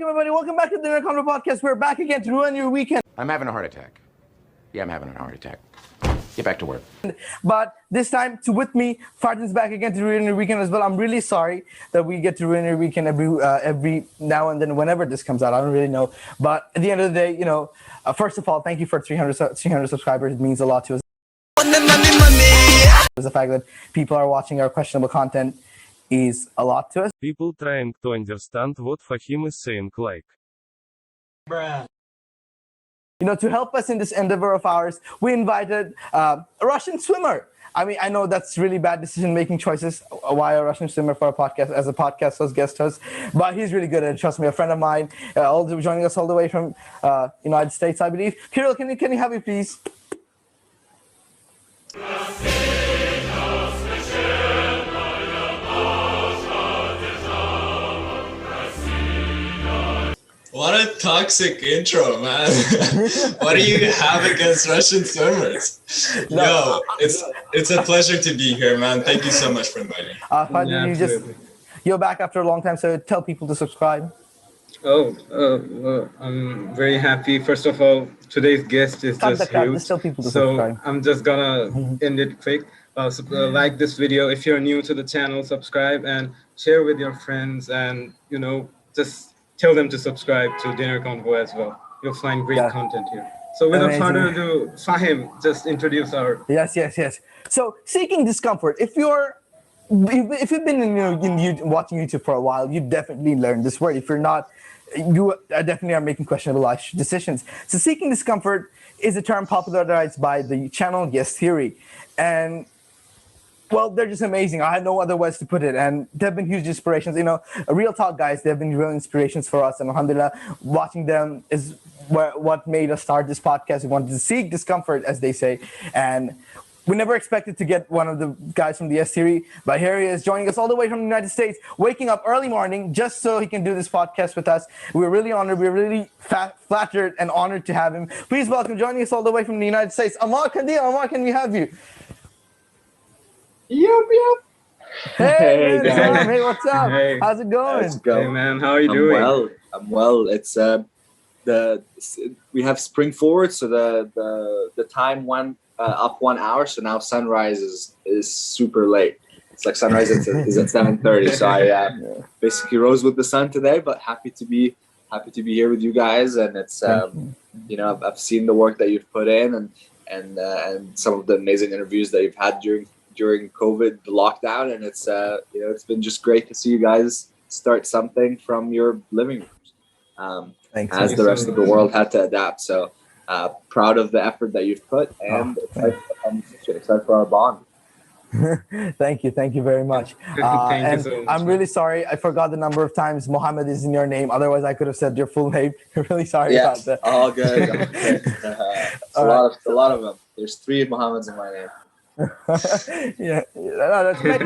everybody. Welcome back to the Dinner Convo podcast. We're back again to ruin your weekend. I'm having a heart attack. Yeah, I'm having a heart attack. Get back to work. But this time, with me, Farden's back again to ruin your weekend as well. I'm really sorry that we get to ruin your weekend every now and then, whenever this comes out. I don't really know. But at the end of the day, first of all, thank you for 300 subscribers. It means a lot to us. The fact that people are watching our questionable content is a lot to us. People trying to understand what Fahim is saying like. Bruh. To help us in this endeavor of ours, we invited a Russian swimmer. I mean, I know that's really bad decision-making choices. Why a Russian swimmer for a podcast, as a podcast host, guest host? But he's really good at it. Trust me, a friend of mine, joining us all the way from United States, I believe. Kirill, can you have me, please? What a toxic intro, man. What do you have against Russian swimmers? Yo, it's a pleasure to be here, man. Thank you so much for inviting me. You're back after a long time, so tell people to subscribe. I'm very happy. First of all, today's guest is just huge, so I'm just gonna end it quick. Like this video if you're new to the channel, subscribe and share with your friends, and just tell them to subscribe to Dinner Convo as well. You'll find great content here. So without further ado, Fahim, just introduce our... Yes. So seeking discomfort. If you've been watching YouTube for a while, you definitely learned this word. If you're not, you definitely are making questionable life decisions. So seeking discomfort is a term popularized by the channel Yes Theory. And well, they're just amazing. I have no other words to put it. And they've been huge inspirations. Real talk, guys, they've been real inspirations for us. And alhamdulillah, watching them is what made us start this podcast. We wanted to seek discomfort, as they say. And we never expected to get one of the guys from the S series. But here he is, joining us all the way from the United States, waking up early morning just so he can do this podcast with us. We're really honored. We're really flattered and honored to have him. Please welcome, joining us all the way from the United States, AMMAR KANDIL. AMMAR, can we have you? Yup. Hey, man, hey, what's up? Hey. How's it going? Let's go. Hey, man, how are you doing? I'm well. It's we have spring forward, so the time went up 1 hour. So now sunrise is super late. It's like sunrise is at 7:30. So I basically rose with the sun today, but happy to be here with you guys. And it's I've seen the work that you've put in and some of the amazing interviews that you've had during COVID, the lockdown, and it's been just great to see you guys start something from your living rooms, as the rest of the world had to adapt. So proud of the effort that you've put, and excited for our bond. Thank you very much. Thank you so much. I'm really sorry, I forgot the number of times Mohammed is in your name. Otherwise, I could have said your full name. Really sorry about that. All good. A lot of them. There's 3 Mohammeds in my name. That's great.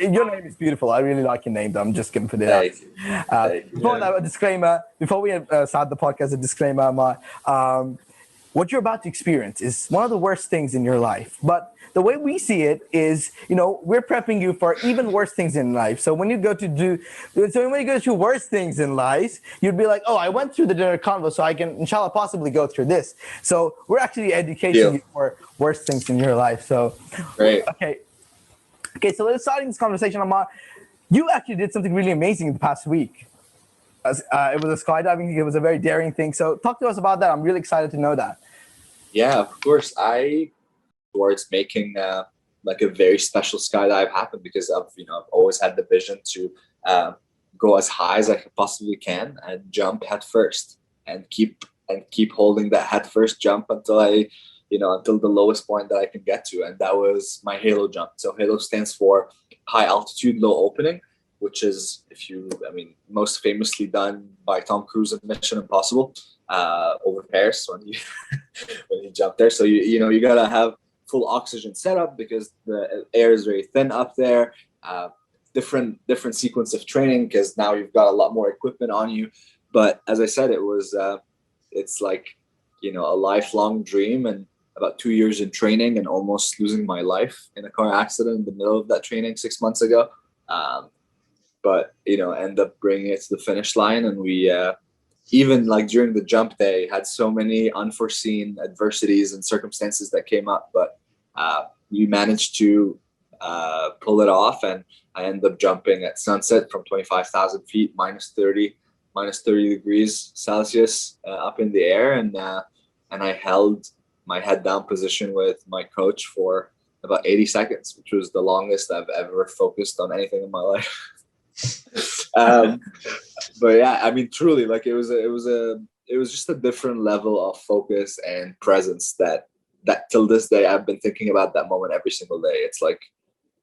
Your name is beautiful. I really like your name, though. I'm just going to put it out. Before that, a disclaimer. Before we start the podcast, a disclaimer. What you're about to experience is one of the worst things in your life. But the way we see it is, we're prepping you for even worse things in life. So when you go to worse things in life, you'd be like, oh, I went through the Dinner Convo, so I can, inshallah, possibly go through this. So we're actually educating you for worse things in your life. So, great. Okay, so let's start this conversation, AMMAR. You actually did something really amazing the past week. It was a skydiving thing. It was a very daring thing. So talk to us about that. I'm really excited to know that. Yeah, of course. Towards making like a very special skydive happen, because I've always had the vision to go as high as I possibly can and jump head first and keep holding that head first jump until until the lowest point that I can get to, and that was my Halo jump. So Halo stands for high altitude, low opening, which is most famously done by Tom Cruise in Mission Impossible over Paris when he jumped there. So you gotta have full oxygen setup because the air is very thin up there. Different sequence of training because now you've got a lot more equipment on you. But as I said, it's like a lifelong dream, and about 2 years in training and almost losing my life in a car accident in the middle of that training 6 months ago. But end up bringing it to the finish line. And we even like during the jump day had so many unforeseen adversities and circumstances that came up, but we managed to pull it off. And I ended up jumping at sunset from 25,000 feet, minus 30 degrees Celsius up in the air. And I held my head down position with my coach for about 80 seconds, which was the longest I've ever focused on anything in my life. But yeah, I mean, truly, like it was just a different level of focus and presence that till this day I've been thinking about that moment every single day. It's like,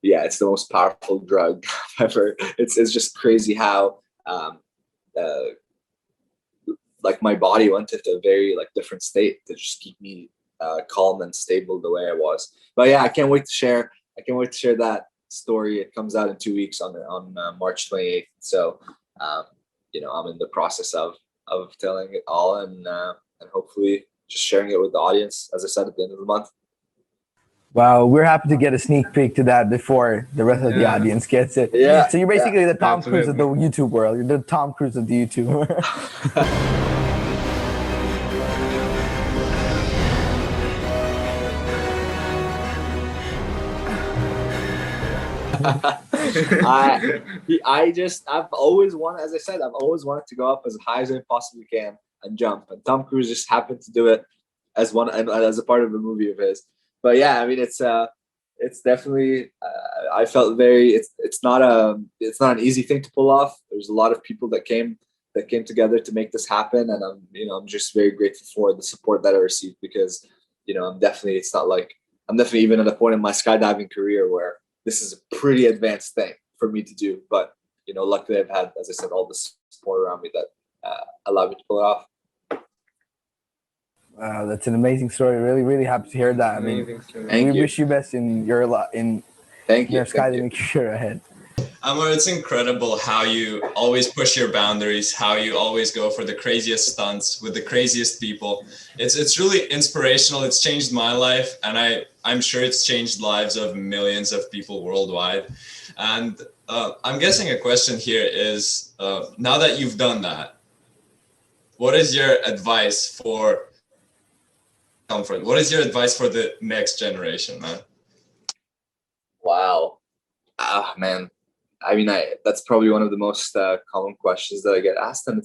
yeah, it's the most powerful drug ever. It's just crazy how like my body went into a very like different state to just keep me calm and stable the way I was. But yeah, I can't wait to share that story. It comes out in 2 weeks on March 28th. So I'm in the process of telling it all and hopefully just sharing it with the audience, as I said, at the end of the month. Wow, we're happy to get a sneak peek to that before the rest of the audience gets it. Yeah. So you're basically the Tom Absolutely. Cruise of the YouTube world. You're the Tom Cruise of the YouTube world. I've always wanted, as I said, I've always wanted to go up as high as I possibly can and jump. And Tom Cruise just happened to do it as a part of a movie of his. But yeah, I mean, it's definitely, I felt it's not an easy thing to pull off. There's a lot of people that came together to make this happen. And I'm just very grateful for the support that I received, because, I'm definitely even at a point in my skydiving career where this is a pretty advanced thing for me to do. But, luckily I've had, as I said, all the support around me that allowed me to pull it off. Wow, that's an amazing story. Really, really happy to hear that. I mean, we wish you best in your skydiving career ahead. Ammar, it's incredible how you always push your boundaries, how you always go for the craziest stunts with the craziest people. It's really inspirational. It's changed my life, and I'm sure it's changed lives of millions of people worldwide. And I'm guessing a question here is, now that you've done that, what is your advice for comfort? What is your advice for the next generation, man? Wow. Man. I mean, that's probably one of the most common questions that I get asked, and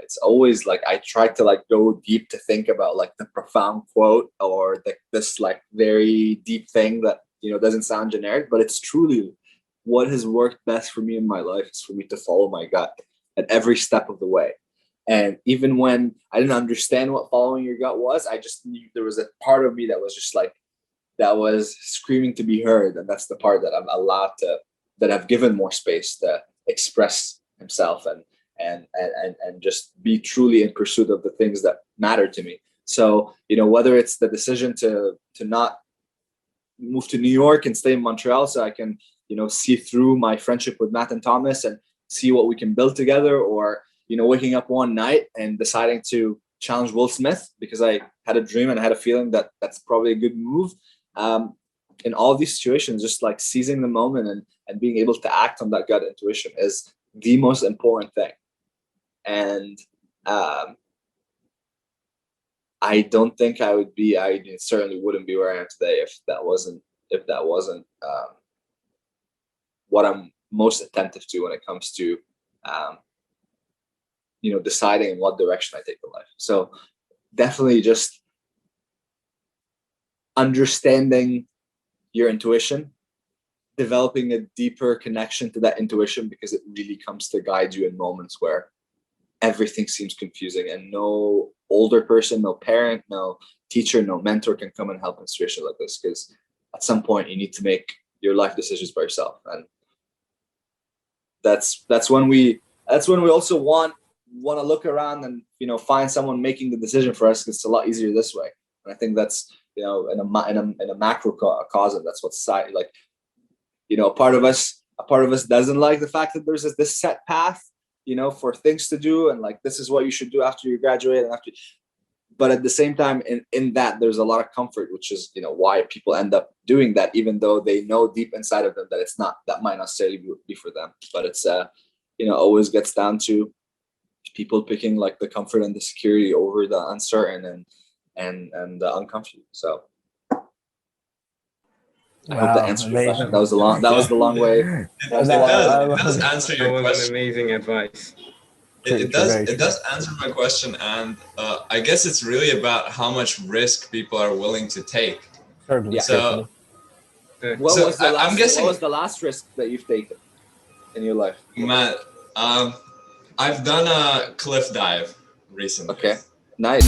it's always like I try to like go deep to think about like the profound quote or this like very deep thing that doesn't sound generic, but it's truly what has worked best for me in my life is for me to follow my gut at every step of the way. And even when I didn't understand what following your gut was, I just knew there was a part of me that was just like that was screaming to be heard, and that's the part that I'm allowed to. That have given more space to express himself and just be truly in pursuit of the things that matter to me. So, whether it's the decision to not move to New York and stay in Montreal so I can, see through my friendship with Matt and Thomas and see what we can build together, or, waking up one night and deciding to challenge Will Smith because I had a dream and I had a feeling that that's probably a good move. In all these situations, just like seizing the moment and being able to act on that gut intuition is the most important thing. And I don't think I certainly wouldn't be where I am today if that wasn't what I'm most attentive to when it comes to deciding in what direction I take in life. So definitely just understanding your intuition, developing a deeper connection to that intuition, because it really comes to guide you in moments where everything seems confusing and no older person, no parent, no teacher, no mentor can come and help in situations like this, because at some point you need to make your life decisions by yourself. And that's when we also want to look around and find someone making the decision for us, because it's a lot easier this way. And I think that's in a macrocosm, that's what society like. A part of us doesn't like the fact that there's this set path, for things to do, and like this is what you should do after you graduate and after. But at the same time, in that there's a lot of comfort, which is why people end up doing that, even though they know deep inside of them that that might not necessarily be for them. But it's you know, always gets down to people picking like the comfort and the security over the uncertain and the uncomfortable. So I hope that answered your question. That was a long. That was the long way. It does answer your question. Amazing advice. It does answer my question, and I guess it's really about how much risk people are willing to take. Yeah. So, what was the last risk that you've taken in your life? Matt, I've done a cliff dive recently. Okay, nice.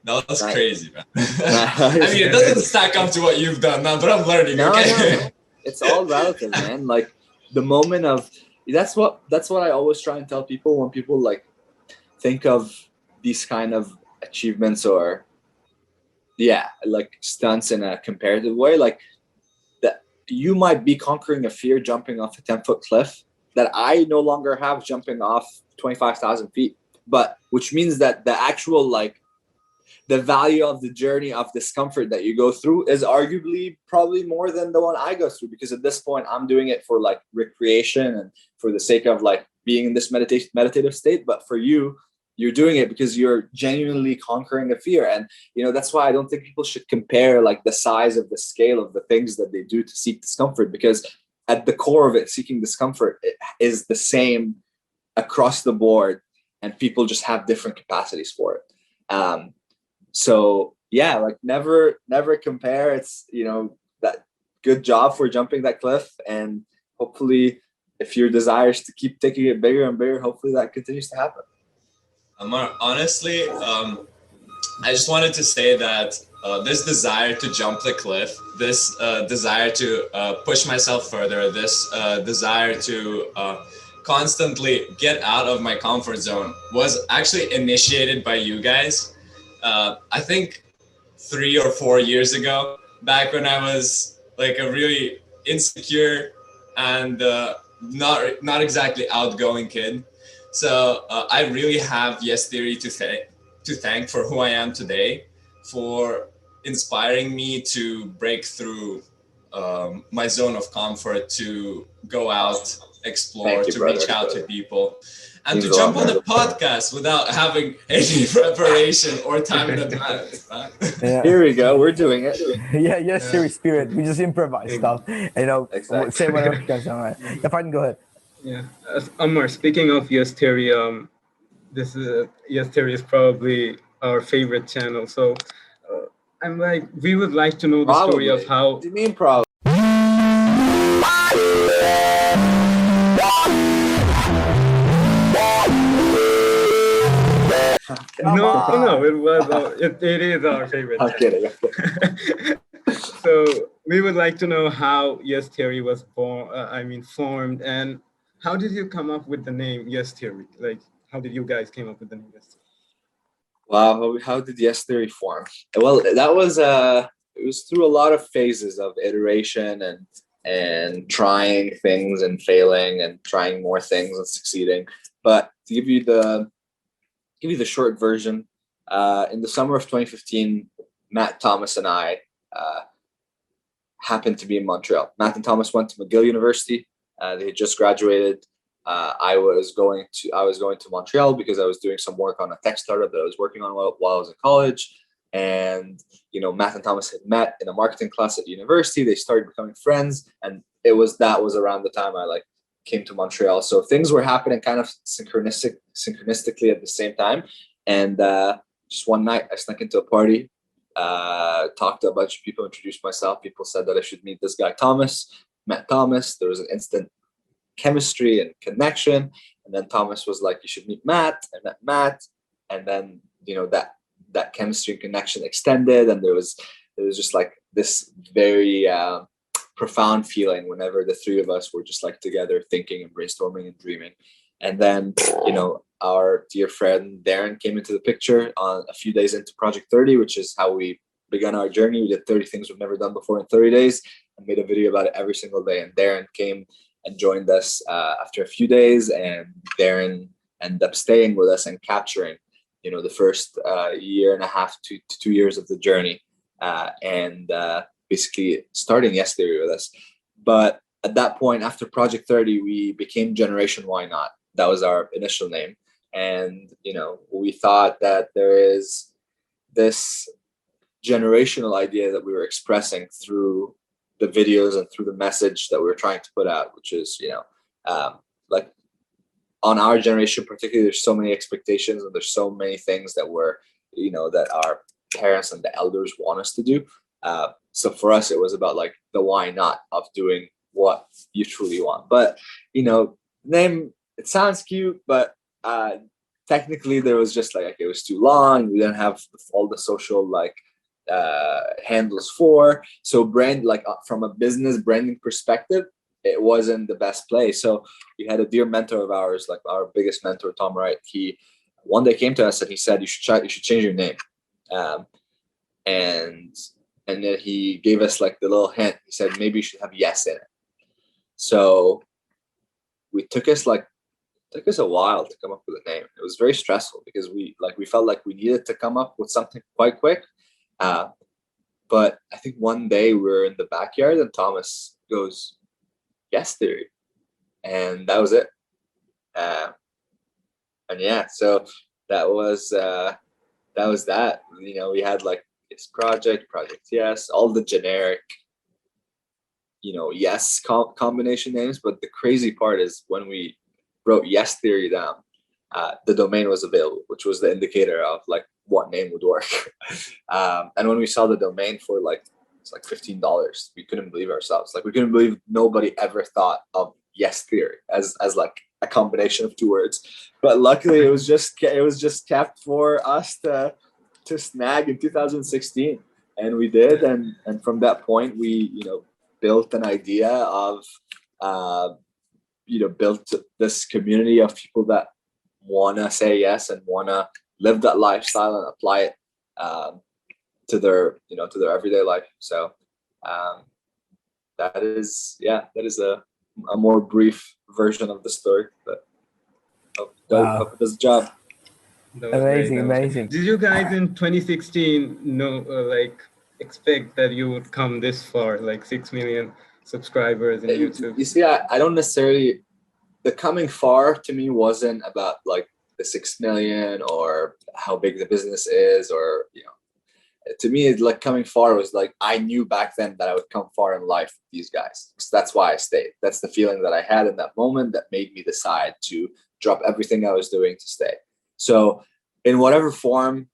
That was crazy, man. I mean, it doesn't stack up to what you've done now, but I'm learning. No, okay, no. It's all relative, man. Like the moment of that's what I always try and tell people when people like think of these kind of achievements or like stunts in a comparative way. Like that you might be conquering a fear jumping off a 10-foot cliff that I no longer have jumping off 25,000 feet, but which means that the actual like the value of the journey of discomfort that you go through is arguably probably more than the one I go through, because at this point I'm doing it for like recreation and for the sake of like being in this meditative state. But for you, you're doing it because you're genuinely conquering a fear. And, you know, that's why I don't think people should compare like the size of the scale of the things that they do to seek discomfort, because at the core of it, seeking discomfort is the same across the board, and people just have different capacities for it. So yeah, like never compare. It's, you know, that good job for jumping that cliff, and hopefully if your desire is to keep taking it bigger and bigger, hopefully that continues to happen. Ammar, honestly, I just wanted to say that this desire to jump the cliff, this desire to push myself further, this desire to constantly get out of my comfort zone was actually initiated by you guys. I think 3 or 4 years ago, back when I was like a really insecure and not exactly outgoing kid. So I really have Yes Theory to thank for who I am today, for inspiring me to break through my zone of comfort, to go out, explore, to reach out to people, and to jump on a podcast without having any preparation or time in advance. Right? Yeah. Here we go. We're doing it. Yeah, Yes Theory spirit. We just improvise stuff. You know, exactly. Say whatever comes on. Right. If I can go ahead. Yeah, Ammar, speaking of Yes Theory, this is Yes Theory is probably our favorite channel. So I'm like, we would like to know the story of how. What do you mean probably? No, it was it is our favorite. I'm kidding. So we would like to know how Yes Theory was formed, and how did you come up with the name Yes Theory? Like, how did you guys came up with the name Yes Theory? Wow, how did Yes Theory form? Well, that was it was through a lot of phases of iteration and trying things and failing and trying more things and succeeding. But to give you the short version, in the summer of 2015, Matt, Thomas, and I happened to be in Montreal. Matt and Thomas went to McGill University. They had just graduated. I was going to Montreal because I was doing some work on a tech startup that I was working on while I was in college. And, you know, Matt and Thomas had met in a marketing class at university. They started becoming friends, and that was around the time I like came to Montreal. So things were happening kind of synchronistically at the same time. And just one night I snuck into a party, talked to a bunch of people, introduced myself. People said that I should meet this guy Thomas. Met Thomas. There was an instant chemistry and connection. And then Thomas was like, you should meet Matt. I met Matt. And then, you know, that chemistry and connection extended. And there was just like this very profound feeling whenever the three of us were just like together thinking and brainstorming and dreaming. And then, you know, our dear friend Darren came into the picture on a few days into Project 30, which is how we began our journey. We did 30 things we've never done before in 30 days and made a video about it every single day. And Darren came and joined us after a few days, and Darren ended up staying with us and capturing, you know, the first year and a half to 2 years of the journey, and basically starting Yes Theory with us. But at that point, after Project 30, we became Generation Why Not. That was our initial name. And, you know, we thought that there is this generational idea that we were expressing through the videos and through the message that we were trying to put out, which is, you know, like on our generation particularly, there's so many expectations and there's so many things that we're, you know, that our parents and the elders want us to do. So for us, it was about like the why not of doing what you truly want. But, you know, name, it sounds cute, but technically there was just like, it was too long. We didn't have all the social like handles for. So brand, like from a business branding perspective, it wasn't the best place. So we had a dear mentor of ours, like our biggest mentor, Tom Wright. He one day came to us and he said, you should change your name. And then he gave us like the little hint. He said, maybe you should have yes in it. So it took us a while to come up with a name. It was very stressful because we felt like we needed to come up with something quite quick. But I think one day we were in the backyard and Thomas goes, yes theory. And that was it. And yeah, so that was that. You know, we had like this project yes, all the generic, you know, yes combination names. But the crazy part is when we wrote yes theory down, the domain was available, which was the indicator of like what name would work. And when we saw the domain for like, it's like $15, we couldn't believe ourselves. Like we couldn't believe nobody ever thought of yes theory as like a combination of two words. But luckily it was just kept for us to snag in 2016, and we did. And from that point we, you know, built an idea of you know, built this community of people that want to say yes and want to live that lifestyle and apply it to their, you know, to their everyday life. So that is a more brief version of the story, but hope it does the job. Amazing. Did you guys in 2016 know, like, expect that you would come this far, like 6 million subscribers in YouTube? You see, I don't necessarily, the coming far to me wasn't about like the 6 million or how big the business is, or, you know, to me, it's like coming far was like, I knew back then that I would come far in life with these guys. So that's why I stayed. That's the feeling that I had in that moment that made me decide to drop everything I was doing to stay. So in whatever form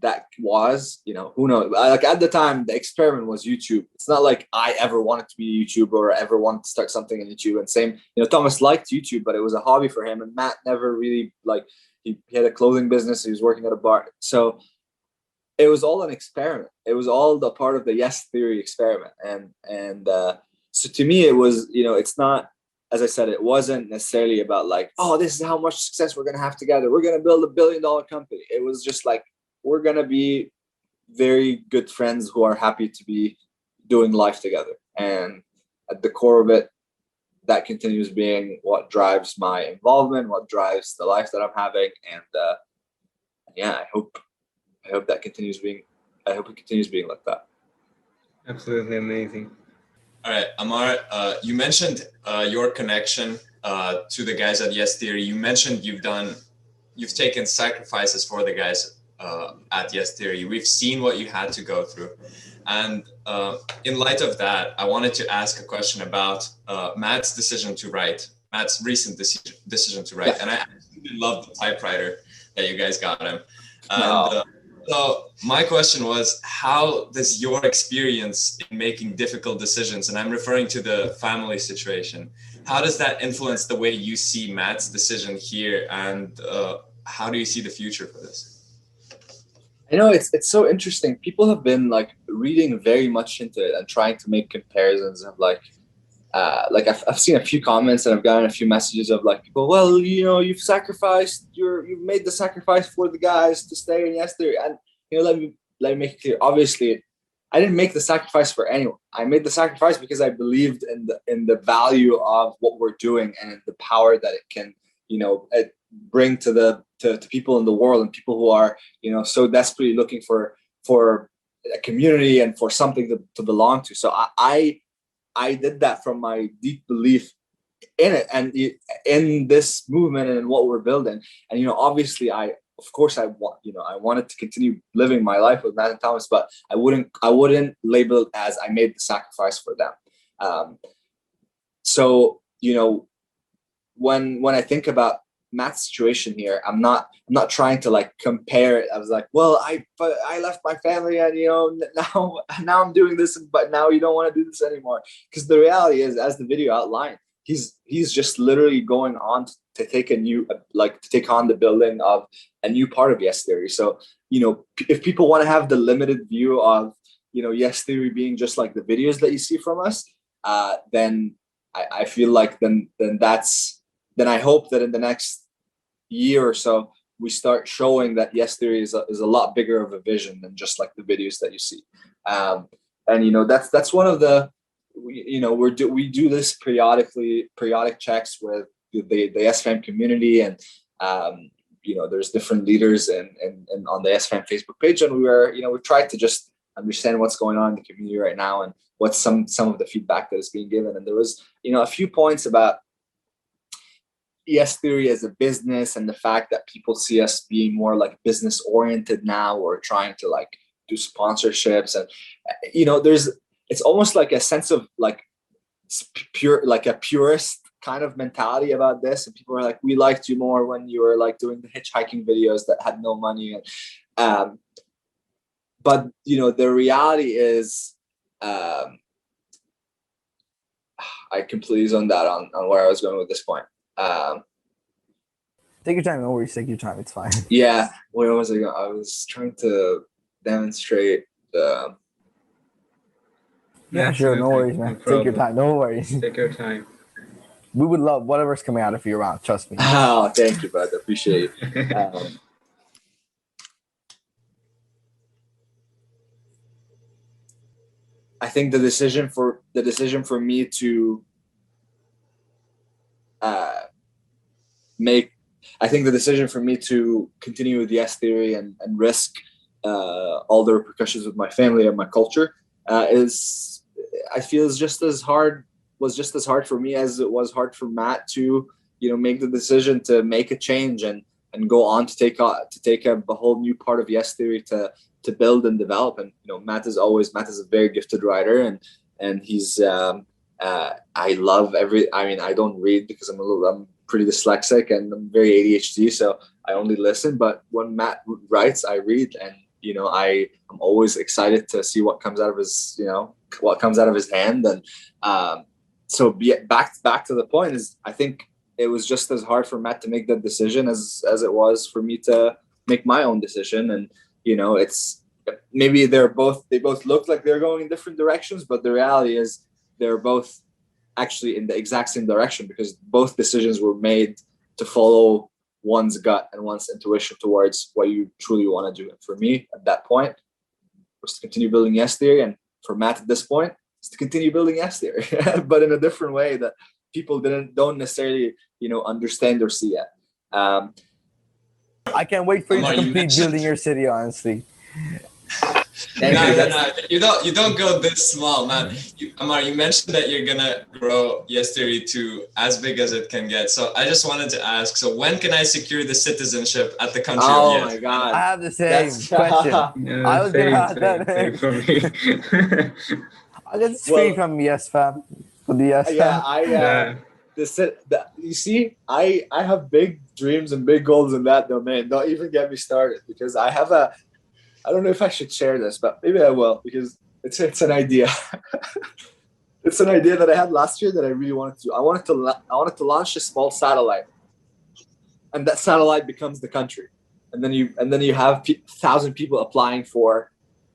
that was, you know, who knows? Like at the time, the experiment was YouTube. It's not like I ever wanted to be a YouTuber or ever wanted to start something in YouTube. And same, you know, Thomas liked YouTube, but it was a hobby for him. And Matt never really, like, he had a clothing business. He was working at a bar. So it was all an experiment. It was all the part of the yes theory experiment. And so to me, it was, you know, it's not, as I said, it wasn't necessarily about like, oh, this is how much success we're going to have together. We're going to build $1 billion company. It was just like, we're going to be very good friends who are happy to be doing life together. And at the core of it, that continues being what drives my involvement, what drives the life that I'm having. And yeah, I hope that continues being, I hope it continues being like that. Absolutely amazing. All right, Ammar, you mentioned your connection to the guys at Yes Theory. You mentioned you've taken sacrifices for the guys at Yes Theory. We've seen what you had to go through. And in light of that, I wanted to ask a question about Matt's decision to write, Matt's recent decision to write. And I absolutely love the typewriter that you guys got him. And so my question was, how does your experience in making difficult decisions, and I'm referring to the family situation, how does that influence the way you see Matt's decision here, and how do you see the future for this? I know it's so interesting. People have been like reading very much into it and trying to make comparisons of like I've seen a few comments and I've gotten a few messages of like people, well, you know, you've made the sacrifice for the guys to stay in Yes Theory. And, you know, let me make it clear. Obviously, I didn't make the sacrifice for anyone. I made the sacrifice because I believed in the value of what we're doing and the power that it can, you know, bring to people in the world and people who are, you know, so desperately looking for a community and for something to belong to. So I did that from my deep belief in it and in this movement and what we're building. And, you know, obviously of course I wanted to continue living my life with Matt and Thomas, but I wouldn't label it as I made the sacrifice for them. So, you know, when I think about Matt's situation here, I'm not trying to like compare it. I was like, well, I left my family and, you know, now I'm doing this, but now you don't want to do this anymore. Because the reality is, as the video outlined, he's just literally going on to take on the building of a new part of Yes Theory. So, you know, if people want to have the limited view of, you know, Yes Theory being just like the videos that you see from us, then I feel like then I hope that in the next year or so we start showing that Yes Theory is a lot bigger of a vision than just like the videos that you see. And you know, that's one of the, you know, we do this periodic checks with the SFAM community, and you know, there's different leaders and on the SFAM Facebook page, and we tried to just understand what's going on in the community right now and what's some of the feedback that is being given. And there was, you know, a few points about Yes Theory as a business and the fact that people see us being more like business oriented now, or trying to like do sponsorships. And, you know, it's almost like a sense of like a purist kind of mentality about this. And people are like, we liked you more when you were like doing the hitchhiking videos that had no money. And, but, you know, the reality is, I completely zoned out on where I was going with this point. Take your time, no worries, take your time, it's fine. Yeah, where was I going? I was trying to demonstrate the... Yeah, sure, no worries, man. Take your time, no worries. Take your time. We would love whatever's coming out of you around, trust me. Oh, thank you, brother, appreciate it. I think the decision for me to continue with Yes Theory and risk all the repercussions with my family and my culture I feel was just as hard for me as it was hard for Matt to, you know, make the decision to make a change and go on to take a whole new part of Yes Theory to build and develop. And, you know, Matt is a very gifted writer, and he's I don't read because I'm pretty dyslexic and I'm very ADHD, so I only listen. But when Matt writes, I read, and, you know, I'm always excited to see what comes out of his hand. And so back to the point is, I think it was just as hard for Matt to make that decision as it was for me to make my own decision. And, you know, it's maybe they both look like they're going in different directions, but the reality is they're both actually in the exact same direction, because both decisions were made to follow one's gut and one's intuition towards what you truly want to do. And for me at that point was to continue building Yes Theory, and for Matt at this point is to continue building Yes Theory, but in a different way that people don't necessarily, you know, understand or see yet. I can't wait for you to complete building your city, honestly. No, you don't go this small, man. Ammar, you mentioned that you're gonna grow Yes Theory to as big as it can get. So I just wanted to ask, so when can I secure the citizenship at the country of Yes? Oh my God, I have the same question. Yeah, I was gonna ask that. Same for me. I got free from Yes Fam. For the Yes Fam. You see, I have big dreams and big goals in that domain. Don't even get me started, because I don't know if I should share this, but maybe I will, because it's an idea. It's an idea that I had last year that I really wanted to do. I wanted to launch a small satellite, and that satellite becomes the country, and then you have 1,000 people applying for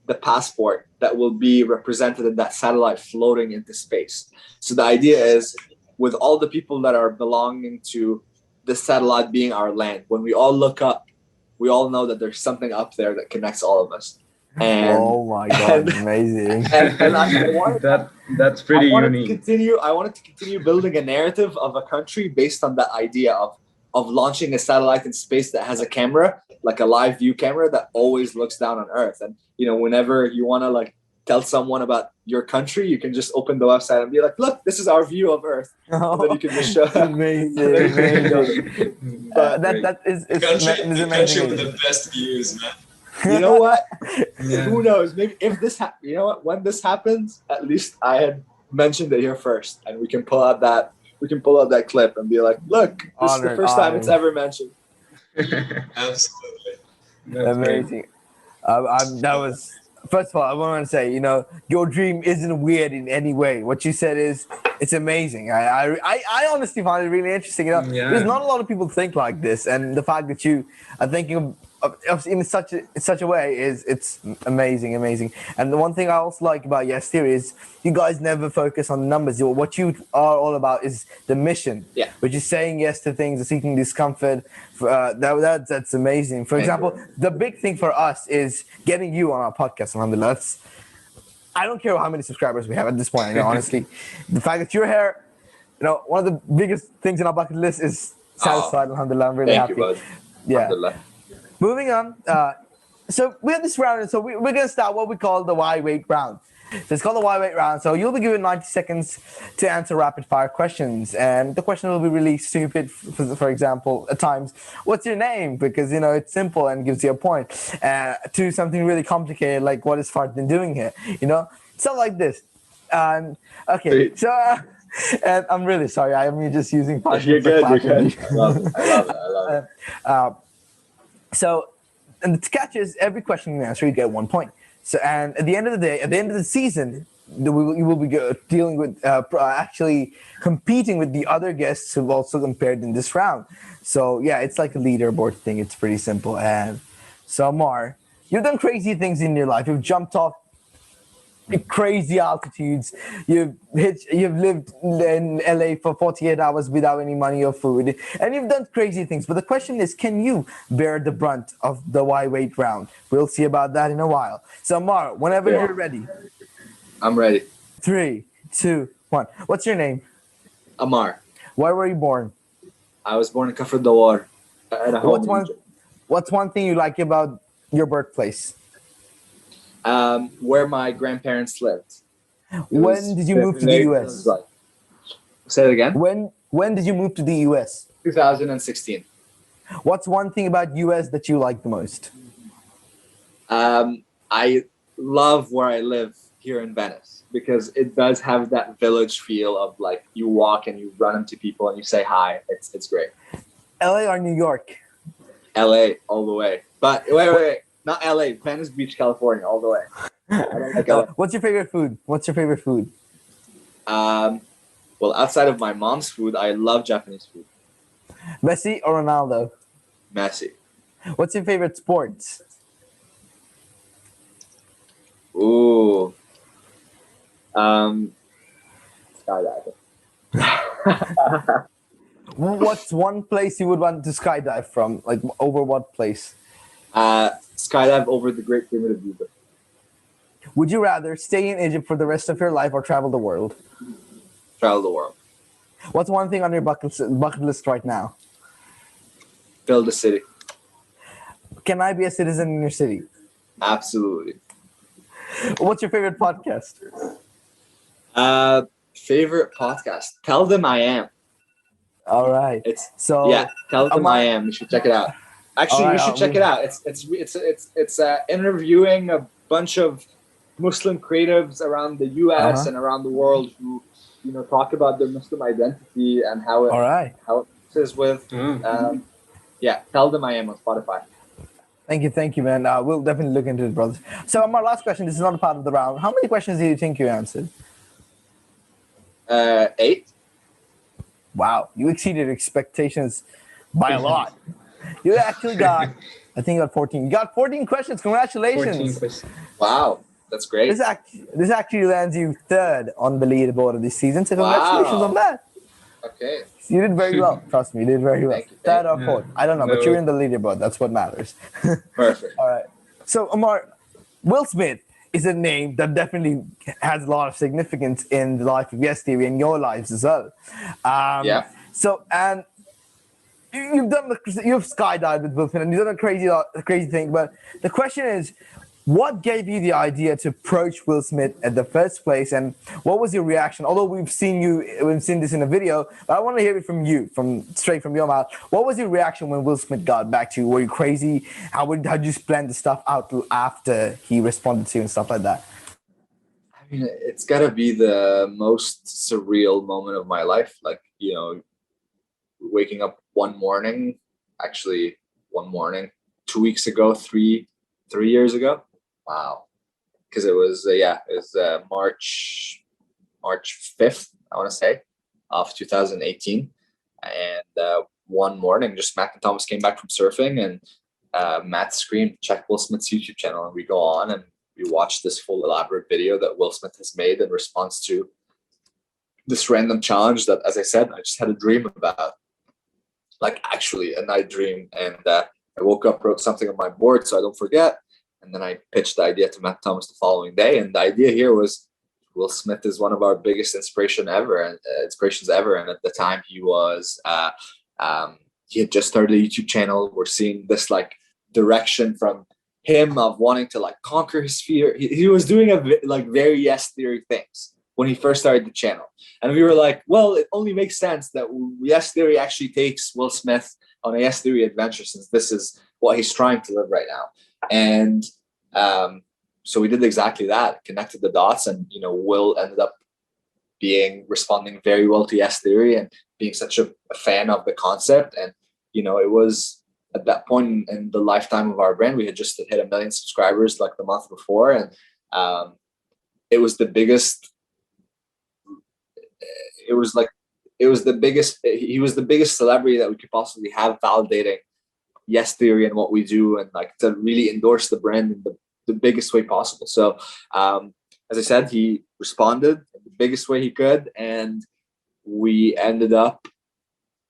the passport that will be represented in that satellite floating into space. So the idea is, with all the people that are belonging to the satellite being our land, when we all look up, we all know that there's something up there that connects all of us. And, oh my God, amazing. And that's pretty unique. I wanted to continue building a narrative of a country based on that idea of launching a satellite in space that has a camera, like a live view camera that always looks down on Earth. And, you know, whenever you want to like tell someone about your country, you can just open the website and be like, look, this is our view of Earth. And then you can just show. Amazing. That is country amazing. with the best views, man. You know what? Who knows? Maybe if this you know what? When this happens, at least I had mentioned it here first, and we can pull out that clip and be like, look, this is the first time it's ever mentioned. Absolutely. Amazing. That was, first of all, I want to say, you know, your dream isn't weird in any way. What you said is, it's amazing. I honestly find it really interesting. You know, there's not a lot of people think like this, and the fact that you are thinking of in such a way it's amazing. And the one thing I also like about Yes Theory is you guys never focus on the numbers. What you are all about is the mission, which is saying yes to things, seeking discomfort. That's amazing. For example, the big thing for us is getting you on our podcast. Alhamdulillah. I don't care how many subscribers we have at this point. You know, honestly, the fact that you're here, you know, one of the biggest things on our bucket list is satisfied. Alhamdulillah, I'm really happy. Thank you, bud. Yeah. Moving on. So we have this round. So we're gonna start what we call the why wait round. So it's called the why wait round. So you'll be given 90 seconds to answer rapid fire questions, and the question will be really stupid. For example, at times, what's your name? Because you know it's simple and gives you a point. To something really complicated like what is Fardin doing here? You know, so like this. Okay, so. And I'm really sorry. I'm just using. You're good. I love it. So, and the catch is every question you answer, you get 1 point. So, and at the end of the day, at the end of the season, you will be dealing with actually competing with the other guests who've also compared in this round. So, yeah, it's like a leaderboard thing. It's pretty simple. And so, Ammar, you've done crazy things in your life. You've jumped off crazy altitudes. You've lived in LA for 48 hours without any money or food, and you've done crazy things. But the question is, can you bear the brunt of the why wait round? We'll see about that in a while. So Ammar, whenever you're ready. I'm ready. 3, 2, 1. What's your name? Ammar. Where were you born? I was born in Kafr Dawar. What's one thing you like about your birthplace? Where my grandparents lived. When did you move to the US? Say it again. When did you move to the US? 2016. What's one thing about US that you like the most? I love where I live here in Venice because it does have that village feel of like you walk and you run into people and you say hi. It's great. LA or New York? LA all the way. But wait. Not LA, Venice Beach, California, all the way. I don't like LA. What's your favorite food? Well, outside of my mom's food, I love Japanese food. Messi or Ronaldo? Messi. What's your favorite sports? Ooh. Skydiving. What's one place you would want to skydive from? Like over what place? Skydive over the Great Pyramid of Giza. Would you rather stay in Egypt for the rest of your life or travel the world? Travel the world. What's one thing on your bucket list right now? Build a city. Can I be a citizen in your city? Absolutely. What's your favorite podcast? Favorite podcast? Tell Them I Am. All right. Tell Them I Am. You should check it out. Actually, you should check it out. It's interviewing a bunch of Muslim creatives around the U.S. and around the world who, you know, talk about their Muslim identity and how it is with. Tell Them I Am on Spotify. Thank you, man. We'll definitely look into it, brothers. So, my last question. This is not a part of the round. How many questions do you think you answered? 8. Wow, you exceeded expectations by a lot. You actually got, I think you got 14. You got 14 questions. Congratulations. 14 questions. Wow, that's great. This actually lands you 3rd on the leaderboard of this season. So congratulations on that. Okay. You did very well. Trust me, you did very well. 3rd or 4th. I don't know, but you're in the leaderboard. That's what matters. Perfect. All right. So, Ammar, Will Smith is a name that definitely has a lot of significance in the life of Yes TV and your lives as well. So, and you've skydived with Will Smith and you've done a crazy thing. But the question is, what gave you the idea to approach Will Smith at the first place, and what was your reaction? Although we've seen this in a video, but I want to hear it from you, straight from your mouth. What was your reaction when Will Smith got back to you? Were you crazy? How did you plan the stuff out after he responded to you and stuff like that? I mean, it's gotta be the most surreal moment of my life. Like, you know, waking up one morning, 2 weeks ago, three years ago. Wow. Because it was March 5th, I want to say, of 2018. And one morning, just Matt and Thomas came back from surfing, and Matt screamed, "Check Will Smith's YouTube channel." And we go on and we watch this full elaborate video that Will Smith has made in response to this random challenge that, as I said, I just had a dream about. Like, actually a night dream. And I woke up, wrote something on my board so I don't forget. And then I pitched the idea to Matt Thomas the following day. And the idea here was Will Smith is one of our biggest inspirations ever. And at the time he was, he had just started a YouTube channel. We're seeing this like direction from him of wanting to like conquer his fear. He was doing very yes theory things when he first started the channel. And we were like, well, it only makes sense that yes theory actually takes Will Smith on a yes theory adventure, since this is what he's trying to live right now. And so we did exactly that, connected the dots, and, you know, Will ended up responding very well to yes theory and being such a fan of the concept. And, you know, it was at that point in the lifetime of our brand, we had just hit 1 million subscribers like the month before. And it was the biggest, he was the biggest celebrity that we could possibly have validating yes theory and what we do, and like to really endorse the brand in the biggest way possible. So as I said, he responded in the biggest way he could, and we ended up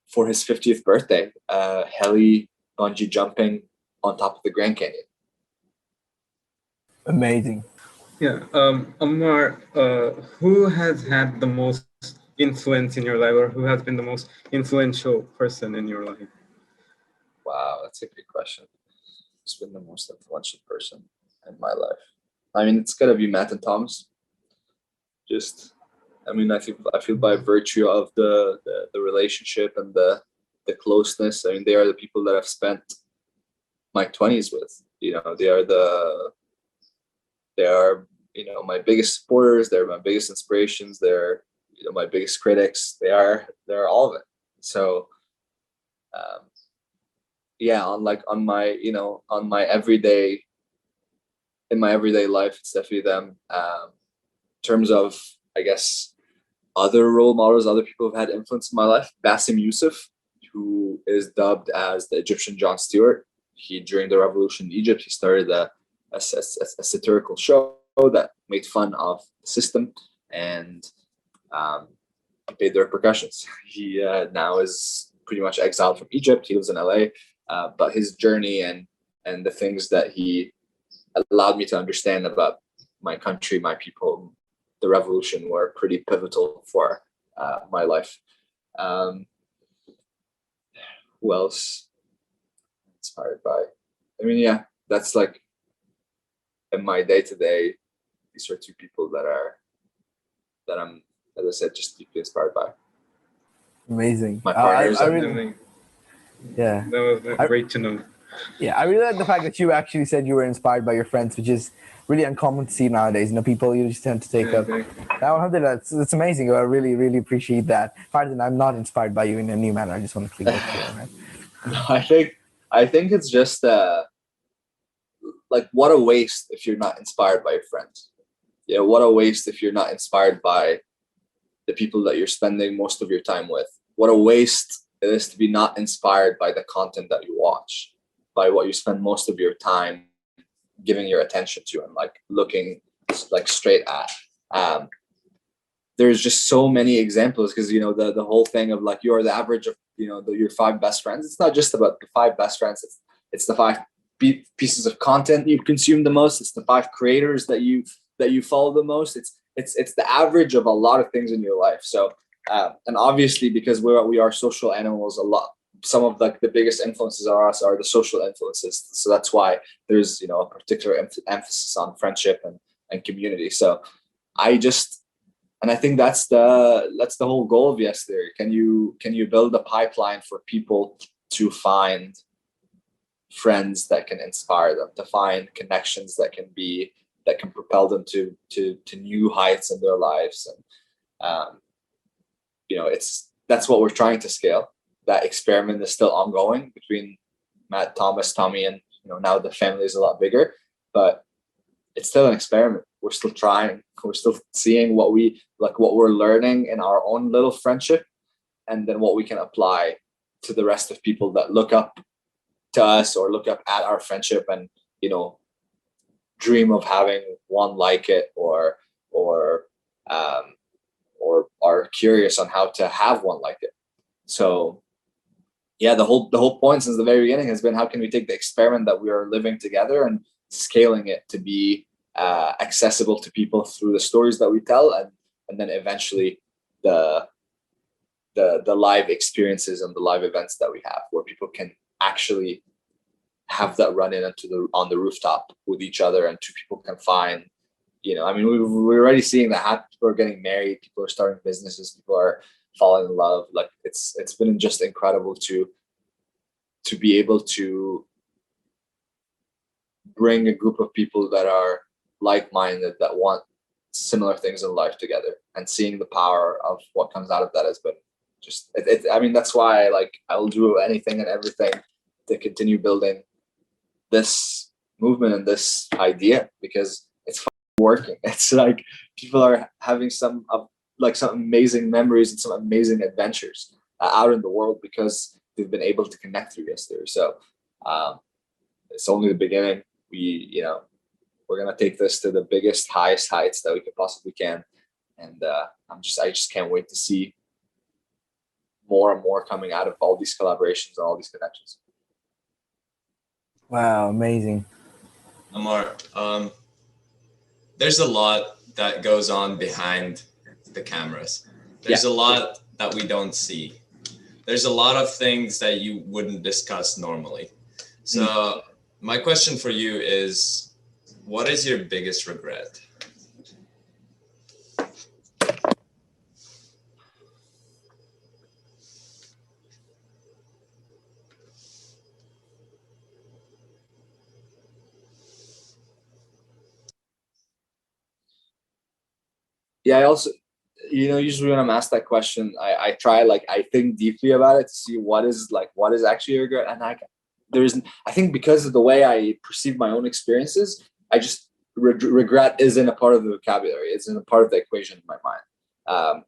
for his 50th birthday heli bungee jumping on top of the Grand Canyon. Amazing. Yeah. Ammar, who has had the most influence in your life, or who has been the most influential person in your life? Wow, that's a good question. Who's been the most influential person in my life? I mean, it's gotta be Matt and Thomas. I feel by virtue of the relationship and the closeness. I mean, they are the people that I've spent my 20s with. You know, they are you know, my biggest supporters. They're my biggest inspirations. They're, you know, my biggest critics. They're all of it. So yeah, in my everyday life, it's definitely them. In terms of, I guess, other role models, other people who've had influence in my life, Bassem Youssef, who is dubbed as the Egyptian Jon Stewart. During the revolution in Egypt, he started a satirical show that made fun of the system and paid the repercussions. He now is pretty much exiled from Egypt. He lives in LA, but his journey and the things that he allowed me to understand about my country, my people, the revolution were pretty pivotal for my life. Who else inspired by? I mean, yeah, that's like in my day-to-day, these are two people that I'm, as I said, just deeply inspired by. Amazing. My partners. Yeah. That was great to know. Yeah, I really like the fact that you actually said you were inspired by your friends, which is really uncommon to see nowadays. You know, people you just tend to take up. That's amazing. I really, really appreciate that. Pardon, I'm not inspired by you in a new manner. I just want to clear that clear, right? No, I think it's just like, what a waste if you're not inspired by your friends. Yeah, what a waste if you're not inspired by the people that you're spending most of your time with. What a waste it is to be not inspired by the content that you watch, by what you spend most of your time giving your attention to and like looking like straight at. There's just so many examples, because, you know, the whole thing of like, you're the average of, you know, your 5 best friends. It's not just about the 5 best friends. It's the 5 pieces of content you consume the most. It's the 5 creators that you follow the most. It's the average of a lot of things in your life. So and obviously, because we are social animals, some of like the biggest influences on us are the social influences. So that's why there's, you know, a particular emphasis on friendship and community. So and I think that's the whole goal of Yes Theory. Can you build a pipeline for people to find friends that can inspire them, to find connections that can propel them to new heights in their lives. And you know, that's what we're trying to scale. That experiment is still ongoing between Matt, Thomas, Tommy, and, you know, now the family is a lot bigger, but it's still an experiment. We're still trying. We're still seeing what we're learning in our own little friendship, and then what we can apply to the rest of people that look up to us or look up at our friendship and, you know, dream of having one like it, or are curious on how to have one like it. So yeah, the whole point since the very beginning has been, how can we take the experiment that we are living together and scaling it to be accessible to people through the stories that we tell, and then eventually the live experiences and the live events that we have, where people can actually have that run in on the rooftop with each other, and two people can find, you know, I mean, we're already seeing that happen. People are getting married, people are starting businesses, people are falling in love. Like it's been just incredible to be able to bring a group of people that are like-minded, that want similar things in life together, and seeing the power of what comes out of that has been just, I mean, that's why I'll do anything and everything to continue building this movement and this idea, because it's working. It's like people are having some amazing memories and some amazing adventures out in the world because they've been able to connect through Yes Theory. So it's only the beginning. We're gonna take this to the biggest, highest heights that we could possibly can, and I just can't wait to see more and more coming out of all these collaborations and all these connections. Wow, amazing. Ammar, there's a lot that goes on behind the cameras. There's a lot that we don't see. There's a lot of things that you wouldn't discuss normally. So my question for you is, what is your biggest regret? Yeah, I also, usually when I'm asked that question, I try, I think deeply about it to see what is actually a regret. And I think because of the way I perceive my own experiences, I just, regret isn't a part of the vocabulary. It's a part of the equation in my mind.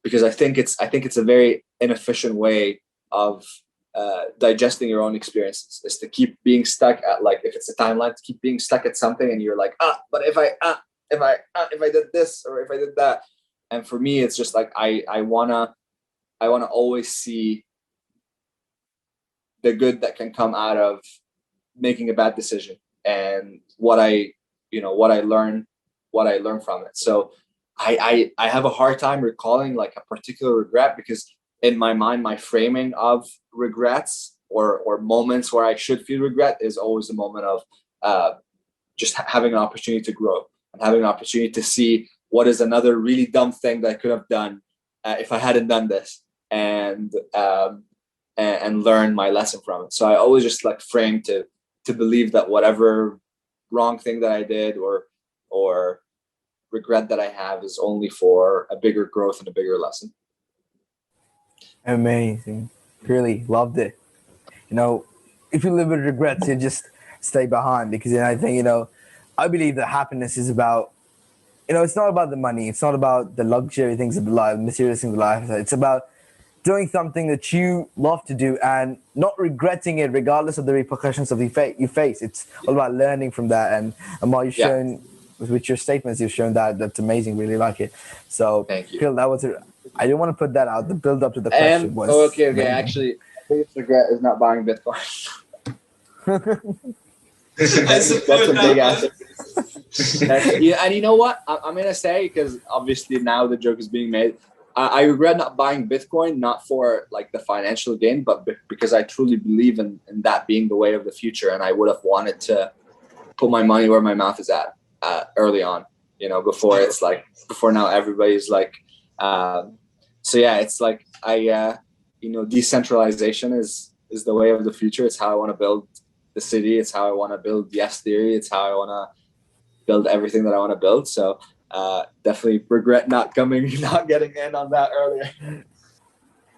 Because I think it's a very inefficient way of digesting your own experiences, is to keep being stuck at, if it's a timeline, to keep being stuck at something, and you're like, but if I did this, or if I did that. And for me, it's just I wanna always see the good that can come out of making a bad decision, and what I learn from it. So I have a hard time recalling a particular regret, because in my mind, my framing of regrets or moments where I should feel regret is always a moment of just having an opportunity to grow, and having an opportunity to see what is another really dumb thing that I could have done if I hadn't done this, and learn my lesson from it. So I always just frame to believe that whatever wrong thing that I did or regret that I have is only for a bigger growth and a bigger lesson. Amazing. Really loved it. If you live with regrets, you just stay behind, because I think, I believe that happiness is about, it's not about the money. It's not about the luxury things of the life, material things of life. It's about doing something that you love to do and not regretting it, regardless of the repercussions of you face. It's all about learning from that. And while you've shown, with your statements, you've shown that's amazing. Really like it. So, thank you. Phil, that was I didn't want to put that out. The build up to the question was okay. amazing. Actually, my biggest regret is not buying Bitcoin. That's a big asset. And you know what? I'm gonna say, because obviously now the joke is being made. I regret not buying Bitcoin, not for like the financial gain, but because I truly believe in that being the way of the future. And I would have wanted to put my money where my mouth is at early on, you know, before it's like, before now everybody's like, so yeah, it's like you know, decentralization is the way of the future. It's how I want to build the city. It's how I want to build Yes Theory. It's how I want to build everything that I want to build. So definitely regret not getting in on that earlier.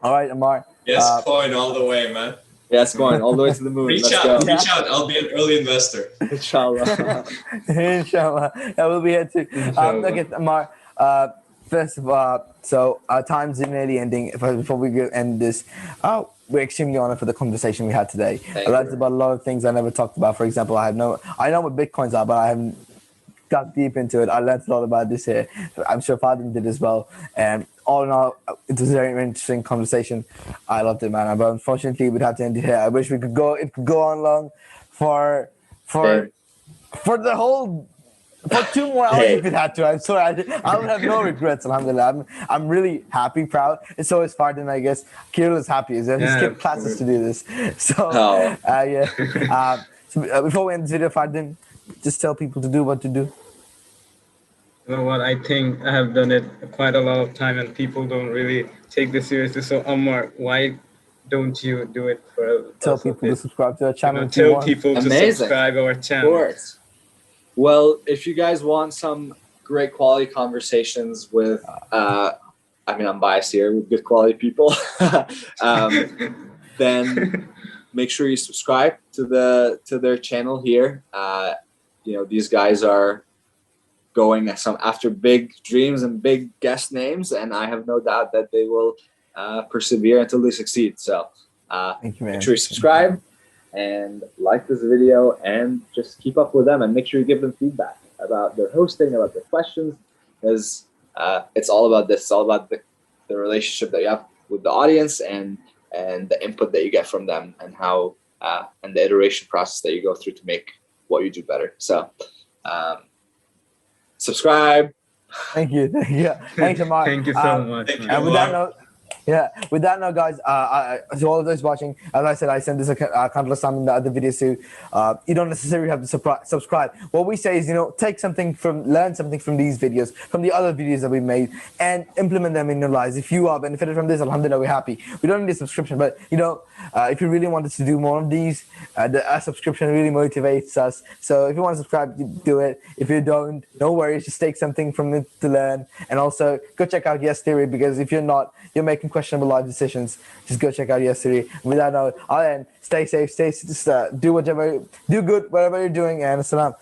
All right, Ammar. Yes, coin all the way, man. Yes, going all the way to the moon. Reach out. I'll be an early investor. Inshallah. Inshallah. Yeah, we'll be here too. Okay, Ammar. First of all, so our time's nearly ending. Before we end this, we're extremely honored for the conversation we had today. I learned about a lot of things I never talked about. For example, I know what Bitcoins are, but I haven't got deep into it. I learned a lot about this here. I'm sure Fadim did as well. And all in all, it was a very interesting conversation. I loved it, man. But unfortunately, we'd have to end it here. I wish it could go on long for the whole. For 2 more hours if it had to. I'm sorry. I would have no regrets, alhamdulillah. I'm really happy, proud. And so is Fardin, I guess. Kirill is happy. He skipped classes to do this. So, yeah. So before we end this video, Fardin, just tell people to do what to do. You know what? I think I have done it quite a lot of time and people don't really take this seriously. So, Ammar, why don't you do it for Tell people to subscribe to our channel. Tell people to subscribe to our channel. Of course. Well, if you guys want some great quality conversations with, I mean, I'm biased here, with good quality people, then make sure you subscribe to their channel here. You know, these guys are going after big dreams and big guest names, and I have no doubt that they will persevere until they succeed. So Thank you, man. Make sure you subscribe and like this video and just keep up with them, and make sure you give them feedback about their hosting, about their questions, because it's all about this. It's all about the relationship that you have with the audience and the input that you get from them, and how and the iteration process that you go through to make what you do better. So subscribe. Thank you. Thanks, Ammar. Thank you so much. And with that note, guys, to all of those watching, as I said, I sent this countless time in the other videos too. You don't necessarily have to subscribe. What we say is, learn something from these videos, from the other videos that we made, and implement them in your lives. If you are benefited from this, alhamdulillah, we're happy. We don't need a subscription, but if you really wanted to do more of these, a subscription really motivates us. So if you want to subscribe, do it. If you don't, no worries. Just take something from it to learn, and also go check out Yes Theory, because if you're making questionable life decisions, just go check out Yes Theory. With that note, I'll end. Stay safe. Do good, whatever you're doing, and assalam.